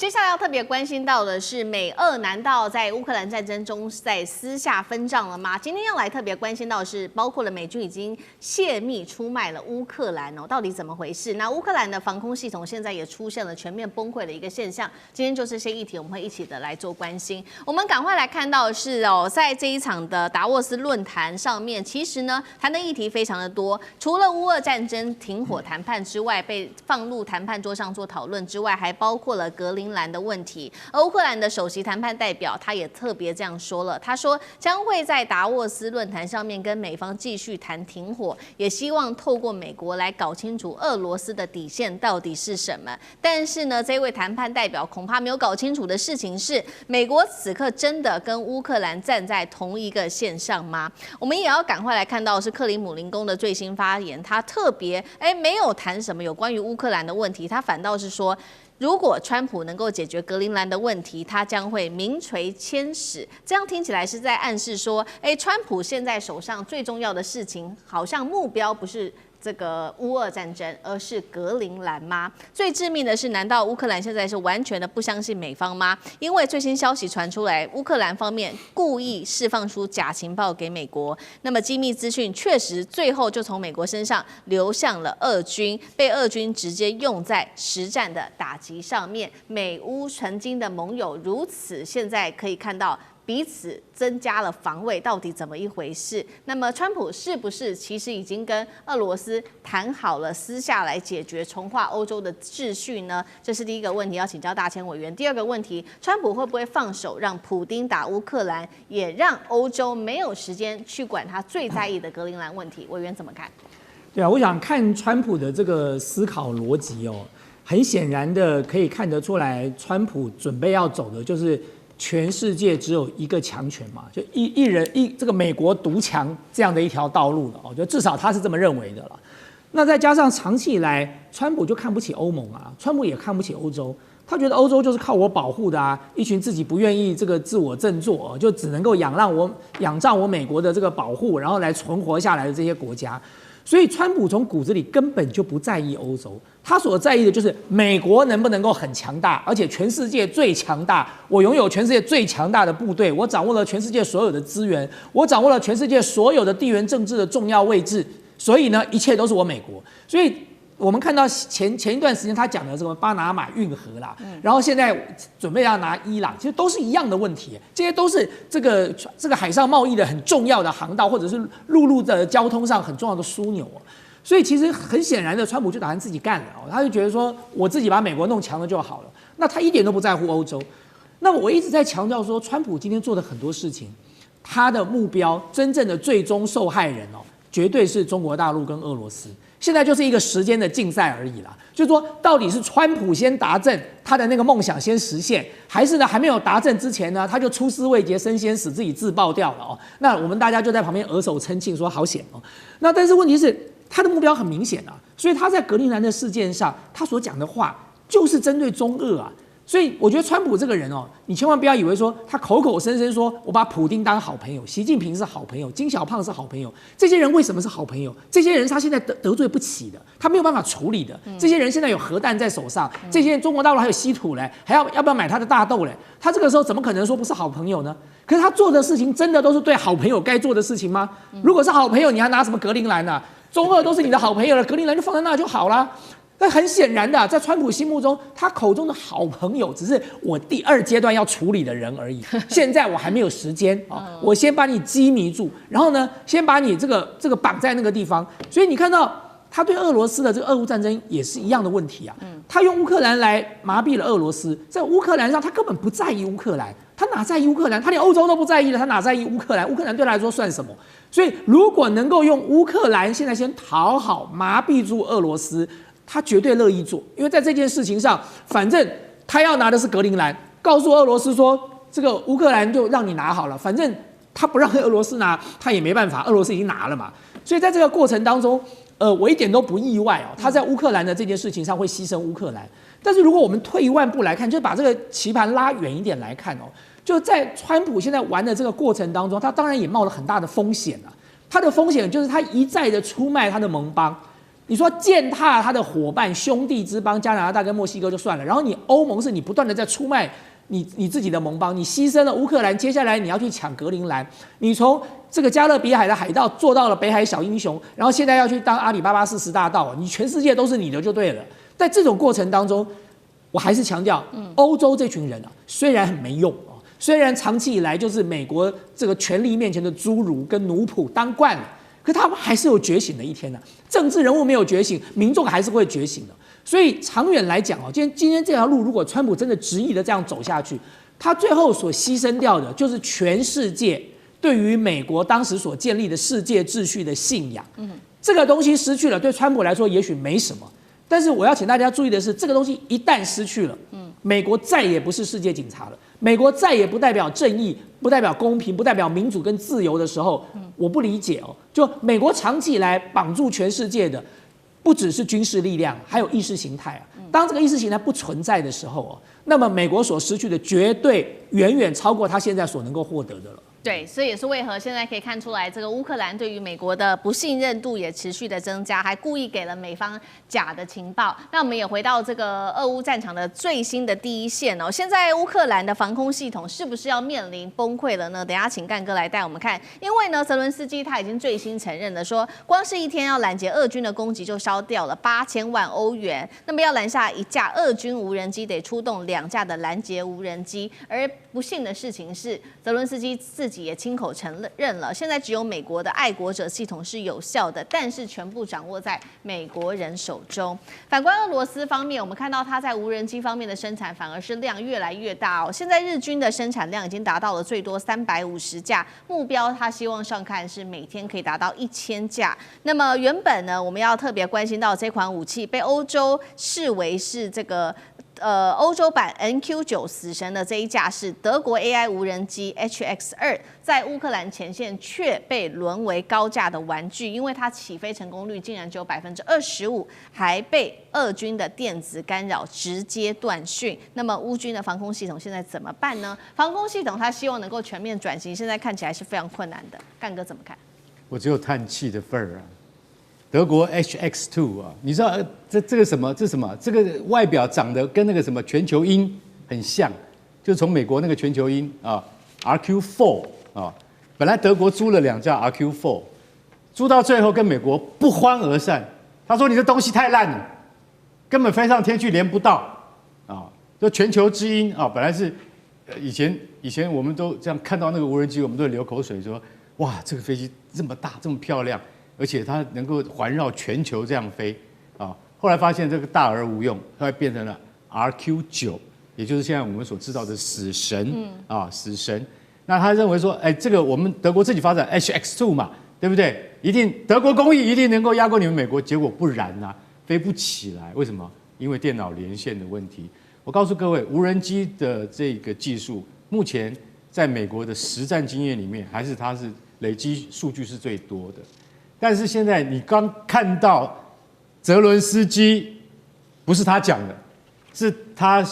接下来要特别关心到的是，美俄难道在乌克兰战争中在私下分账了吗？今天要来特别关心到的是，包括了美军已经泄密出卖了乌克兰哦，到底怎么回事？那乌克兰的防空系统现在也出现了全面崩溃的一个现象。今天就这些议题，我们会一起的来做关心。我们赶快来看到的是哦，在这一场的达沃斯论坛上面，其实呢谈的议题非常的多，除了乌俄战争停火谈判之外，被放入谈判桌上做讨论之外，还包括了格陵兰的问题。而乌克兰的首席谈判代表他也特别这样说了，他说将会在达沃斯论坛上面跟美方继续谈停火，也希望透过美国来搞清楚俄罗斯的底线到底是什么。但是呢，这位谈判代表恐怕没有搞清楚的事情是，美国此刻真的跟乌克兰站在同一个线上吗？我们也要赶快来看到是克里姆林宫的最新发言，他特别没有谈什么有关于乌克兰的问题，他反倒是说，如果川普能够解决格陵兰的问题，他将会名垂千史。这样听起来是在暗示说，川普现在手上最重要的事情，好像目标不是这个乌俄战争，而是格陵兰吗？最致命的是，难道乌克兰现在是完全的不相信美方吗？因为最新消息传出来，乌克兰方面故意释放出假情报给美国，那么机密资讯确实最后就从美国身上流向了俄军，被俄军直接用在实战的打击上面。美乌曾经的盟友如此，现在可以看到彼此增加了防卫，到底怎么一回事？那么川普是不是其实已经跟俄罗斯谈好了，私下来解决重划欧洲的秩序呢？这是第一个问题，要请教大千委员。第二个问题，川普会不会放手让普丁打乌克兰，也让欧洲没有时间去管他最在意的格陵兰问题？委员怎么看？对啊，我想看川普的这个思考逻辑哦，很显然的可以看得出来，川普准备要走的就是全世界只有一个强权嘛，就一人这个美国独强这样的一条道路了哦，就至少他是这么认为的了。那再加上长期以来，川普就看不起欧盟啊，川普也看不起欧洲，他觉得欧洲就是靠我保护的啊，一群自己不愿意这个自我振作，就只能够仰仗我美国的这个保护，然后来存活下来的这些国家。所以川普从骨子里根本就不在意欧洲，他所在意的就是美国能不能够很强大，而且全世界最强大，我拥有全世界最强大的部队，我掌握了全世界所有的资源，我掌握了全世界所有的地缘政治的重要位置，所以呢，一切都是我美国。所以我们看到前一段时间他讲的这个巴拿马运河啦，然后现在准备要拿伊朗，其实都是一样的问题，这些都是这个海上贸易的很重要的航道，或者是陆路的交通上很重要的枢纽。所以其实很显然的，川普就打算自己干了，他就觉得说我自己把美国弄强了就好了，那他一点都不在乎欧洲。那么我一直在强调说，川普今天做的很多事情，他的目标真正的最终受害人绝对是中国大陆跟俄罗斯。现在就是一个时间的竞赛而已啦，就是说到底是川普先达阵，他的那个梦想先实现，还是呢还没有达阵之前呢，他就出师未捷身先死，自己自爆掉了哦。那我们大家就在旁边额手称庆，说好险哦。那但是问题是，他的目标很明显啊，所以他在格陵兰的事件上，他所讲的话就是针对中俄啊。所以我觉得川普这个人你千万不要以为说他口口声声说我把普丁当好朋友，习近平是好朋友，金小胖是好朋友，这些人为什么是好朋友？这些人他现在得罪不起的，他没有办法处理的。这些人现在有核弹在手上，这些人中国大陆还有稀土嘞，要不要买他的大豆嘞？他这个时候怎么可能说不是好朋友呢？可是他做的事情真的都是对好朋友该做的事情吗？如果是好朋友，你还拿什么格陵兰啊？中俄都是你的好朋友了，格陵兰就放在那就好了。但很显然的，在川普心目中，他口中的好朋友只是我第二阶段要处理的人而已。现在我还没有时间我先把你羁迷住，然后呢，先把你这个绑在那个地方。所以你看到他对俄罗斯的这个俄乌战争也是一样的问题啊。他用乌克兰来麻痹了俄罗斯，在乌克兰上他根本不在意乌克兰，他哪在意乌克兰？他连欧洲都不在意了，他哪在意乌克兰？乌克兰对他来说算什么？所以如果能够用乌克兰现在先讨好麻痹住俄罗斯，他绝对乐意做，因为在这件事情上，反正他要拿的是格陵兰，告诉俄罗斯说这个乌克兰就让你拿好了，反正他不让俄罗斯拿，他也没办法，俄罗斯已经拿了嘛。所以在这个过程当中，我一点都不意外他在乌克兰的这件事情上会牺牲乌克兰。但是如果我们退一万步来看，就把这个棋盘拉远一点来看就在川普现在玩的这个过程当中，他当然也冒了很大的风险他的风险就是他一再的出卖他的盟邦。你说践踏他的伙伴兄弟之邦加拿大跟墨西哥就算了，然后你欧盟是你不断的在出卖你自己的盟邦，你牺牲了乌克兰，接下来你要去抢格陵兰，你从这个加勒比海的海盗做到了北海小英雄，然后现在要去当阿里巴巴40大盗，你全世界都是你的就对了。在这种过程当中，我还是强调，欧洲这群人啊，虽然很没用啊，虽然长期以来就是美国这个权力面前的侏儒跟奴仆当惯了，可他们还是有觉醒的一天的。政治人物没有觉醒，民众还是会觉醒的。所以长远来讲哦，今天这条路，如果川普真的执意的这样走下去，他最后所牺牲掉的就是全世界对于美国当时所建立的世界秩序的信仰。这个东西失去了，对川普来说也许没什么，但是我要请大家注意的是，这个东西一旦失去了，美国再也不是世界警察了，美国再也不代表正义，不代表公平，不代表民主跟自由的时候，我不理解哦。就美国长期以来绑住全世界的，不只是军事力量，还有意识形态啊。当这个意识形态不存在的时候哦，那么美国所失去的绝对远远超过他现在所能够获得的了。对，所以也是为何现在可以看出来，这个乌克兰对于美国的不信任度也持续的增加，还故意给了美方假的情报。那我们也回到这个俄乌战场的最新的第一线哦，现在乌克兰的防空系统是不是要面临崩溃了呢？等一下请干哥来带我们看，因为呢，泽伦斯基他已经最新承认了说，光是一天要拦截俄军的攻击就烧掉了8000万欧元，那么要拦下一架俄军无人机，得出动2架的拦截无人机。而不幸的事情是，泽伦斯基自己也亲口承认了，现在只有美国的爱国者系统是有效的，但是全部掌握在美国人手中。反观俄罗斯方面，我们看到它在无人机方面的生产反而是量越来越大哦。现在日军的生产量已经达到了最多350架，目标它希望上看是每天可以达到1000架。那么原本呢，我们要特别关心到这款武器被欧洲视为是这个。欧洲版 NQ9 死神的这一架是德国 AI 无人机 HX2，在乌克兰前线却被沦为高价的玩具，因为它起飞成功率竟然只有25%，还被俄军的电子干扰直接断讯。那么乌军的防空系统现在怎么办呢？防空系统它希望能够全面转型，现在看起来是非常困难的。干哥怎么看？我只有叹气的份儿啊。德国 HX2 啊，你知道这个什么？这什么？这个外表长得跟那个什么全球鹰很像，就是从美国那个全球鹰啊 RQ4 啊，本来德国租了2架 RQ4， 租到最后跟美国不欢而散。他说你这东西太烂了，根本飞上天去连不到啊！就全球之鹰啊，本来是以前我们都这样看到那个无人机，我们都会流口水说哇，这个飞机这么大，这么漂亮。而且它能够环绕全球这样飞啊，后来发现这个大而无用，后来变成了 RQ9， 也就是现在我们所知道的死神啊，死神。那他认为说，哎，这个我们德国自己发展 HX2 嘛，对不对？一定德国工艺一定能够压过你们美国，结果不然啊，飞不起来。为什么？因为电脑连线的问题。我告诉各位，无人机的这个技术，目前在美国的实战经验里面，还是它是累积数据是最多的。但是现在你刚看到泽伦斯基，不是他讲的，是他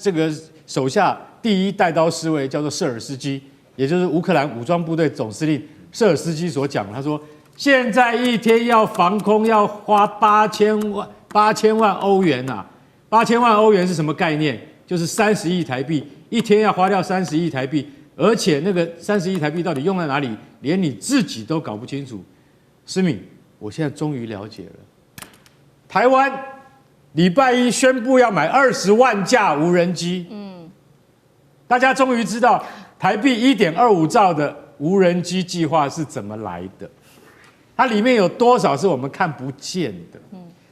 这个手下第一带刀侍卫叫做舍尔斯基，也就是乌克兰武装部队总司令舍尔斯基所讲，他说现在一天要防空要花8000万欧元呐，8000万欧元是什么概念？就是30亿台币，一天要花掉30亿台币。而且那个30亿台币到底用在哪里，连你自己都搞不清楚。思敏，我现在终于了解了。台湾礼拜一宣布要买20万架无人机，大家终于知道台币1.25兆的无人机计划是怎么来的。它里面有多少是我们看不见的，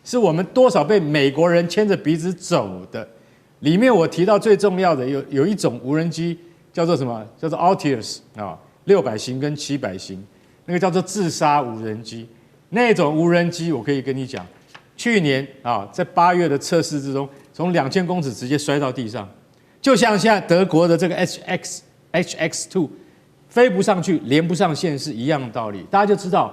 是我们多少被美国人牵着鼻子走的。里面我提到最重要的有一种无人机。叫做什么？叫做 Altius 啊，600型跟700型，那个叫做自杀无人机。那种无人机，我可以跟你讲，去年啊，在8月的测试之中，从2000公尺直接摔到地上，就像现在德国的这个 HX2 飞不上去、连不上线是一样的道理。大家就知道，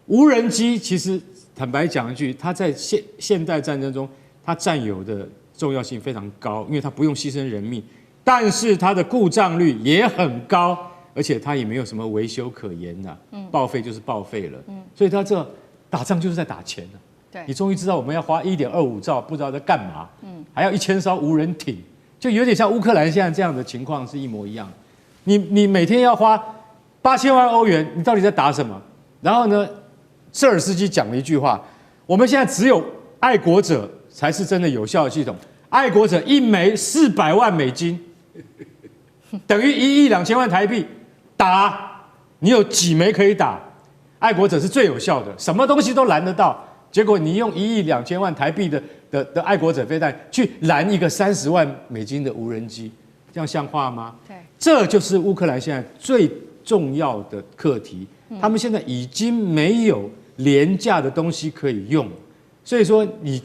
无人机其实坦白讲一句，它在现代战争中，它占有的重要性非常高，因为它不用牺牲人命。但是它的故障率也很高，而且它也没有什么维修可言呐，报废就是报废了。所以它这打仗就是在打钱啊。对，你终于知道我们要花1.25兆，不知道在干嘛，还要1000艘无人艇，就有点像乌克兰现在这样的情况是一模一样。你每天要花8000万欧元，你到底在打什么？然后呢，舍尔斯基讲了一句话：我们现在只有爱国者才是真的有效的系统。爱国者一枚400万美金，等于1亿2千万台币，打你有几枚可以打？爱国者是最有效的，什么东西都拦得到。结果你用1亿2千万台币的爱国者飞弹去拦一个30万美金的无人机，这样像话吗？对，这就是乌克兰现在最重要的课题。他们现在已经没有廉价的东西可以用，所以说你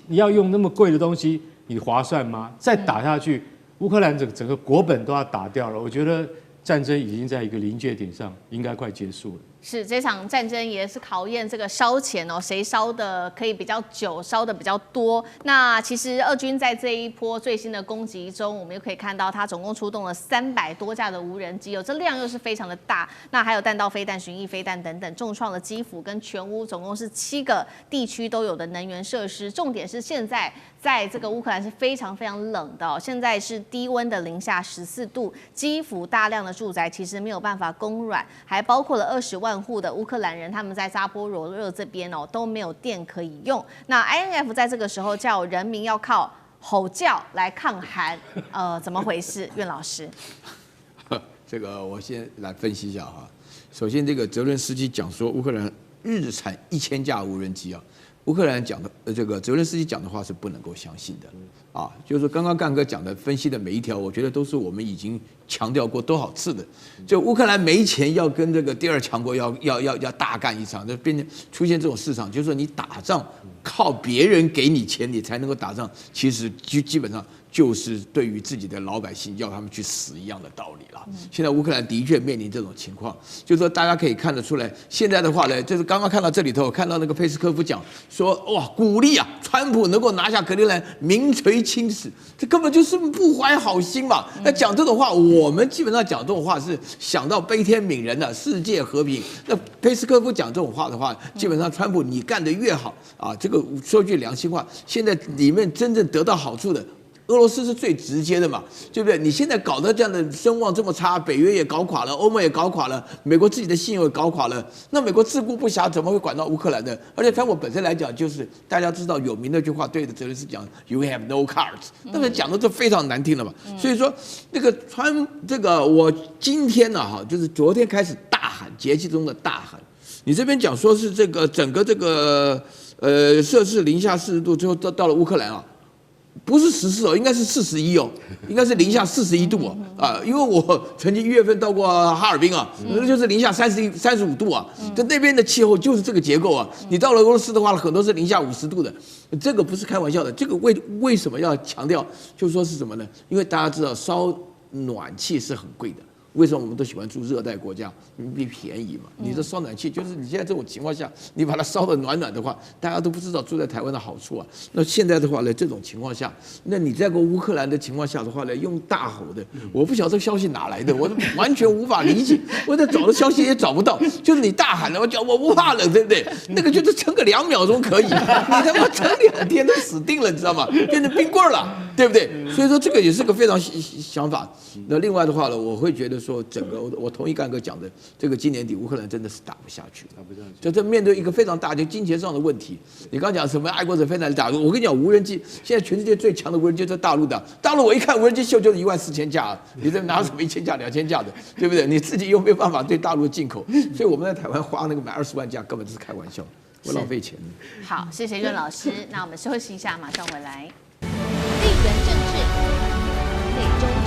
要用那么贵的东西，你划算吗？再打下去，乌克兰整个国本都要打掉了。我觉得战争已经在一个临界点上，应该快结束了。是这场战争也是考验这个烧钱哦，谁烧的可以比较久，烧的比较多。那其实俄军在这一波最新的攻击中，我们又可以看到，它总共出动了300多架的无人机哦，这量又是非常的大。那还有弹道飞弹、巡弋飞弹等等，重创了基辅跟全乌，总共是7个地区都有的能源设施。重点是现在在这个乌克兰是非常非常冷的哦，现在是低温的-14度，基辅大量的住宅其实没有办法供暖，还包括了20万户的乌克兰人，他们在扎波罗热这边哦都没有电可以用。那 INF 在这个时候叫人民要靠吼叫来抗寒，怎么回事？苑老师，这个我先来分析一下哈。首先，这个泽伦斯基讲说乌克兰日产1000架无人机啊，乌克兰讲的这个泽伦斯基讲的话是不能够相信的啊。就是说刚刚干哥讲的分析的每一条，我觉得都是我们已经强调过多少次的。就乌克兰没钱要跟这个第二强国要大干一场，就变成出现这种市场，就是说你打仗靠别人给你钱你才能够打仗，其实基本上就是对于自己的老百姓要他们去死一样的道理了。现在乌克兰的确面临这种情况，就是说大家可以看得出来，现在的话呢，就是刚刚看到这里头，看到那个佩斯科夫讲说，哇，鼓励啊，川普能够拿下格陵兰，名垂青史，这根本就是不怀好心嘛。那讲这种话，我们基本上讲这种话是想到悲天悯人的世界和平。那佩斯科夫讲这种话的话，基本上川普你干得越好啊，这个说句良心话，现在里面真正得到好处的。俄罗斯是最直接的嘛，对不对？你现在搞得这样的声望这么差，北约也搞垮了，欧盟也搞垮了，美国自己的信用也搞垮了，那美国自顾不暇，怎么会管到乌克兰的？而且川普本身来讲，就是大家知道有名的一句话，对的泽连斯基讲 "You have no cards"， 那个讲的就非常难听了嘛。所以说，那个这个我今天呢，哈，就是昨天开始大喊，节气中的大喊。你这边讲说是这个整个这个摄氏零下40度之后到了乌克兰啊。不是14哦，应该是41哦，应该是零下41度啊！因为我曾经1月份到过哈尔滨啊，那就是零下35度啊，在那边的气候就是这个结构啊。你到了俄罗斯的话，很多是零下50度的，这个不是开玩笑的。这个为什么要强调？就是说是什么呢？因为大家知道烧暖气是很贵的。为什么我们都喜欢住热带国家？因为便宜嘛。你这烧暖气，就是你现在这种情况下，你把它烧得暖暖的话，大家都不知道住在台湾的好处啊。那现在的话呢，这种情况下，那你在乌克兰的情况下的话呢，用大吼的，我不晓得这个消息哪来的，我完全无法理解。我在找的消息也找不到，就是你大喊了，我讲我不怕冷，对不对？那个就是撑个2秒钟可以，你他妈撑2天都死定了，你知道吗？变成冰棍了，对不对？所以说这个也是个非常想法。那另外的话呢，我会觉得说，整个我同意干哥讲的，这个今年底乌克兰真的是打不下去，就这面对一个非常大的金钱上的问题。你刚讲什么爱国者飞弹打，我跟你讲，无人机现在全世界最强的无人机在大陆的，大陆我一看无人机秀就是14000架，你这拿什么1000架、2000架的，对不对？你自己又没有办法对大陆进口，所以我们在台湾花那个买20万架根本就是开玩笑，我浪费钱。好，谢谢苑老师，那我们休息一下，马上回来。地缘政治，内中。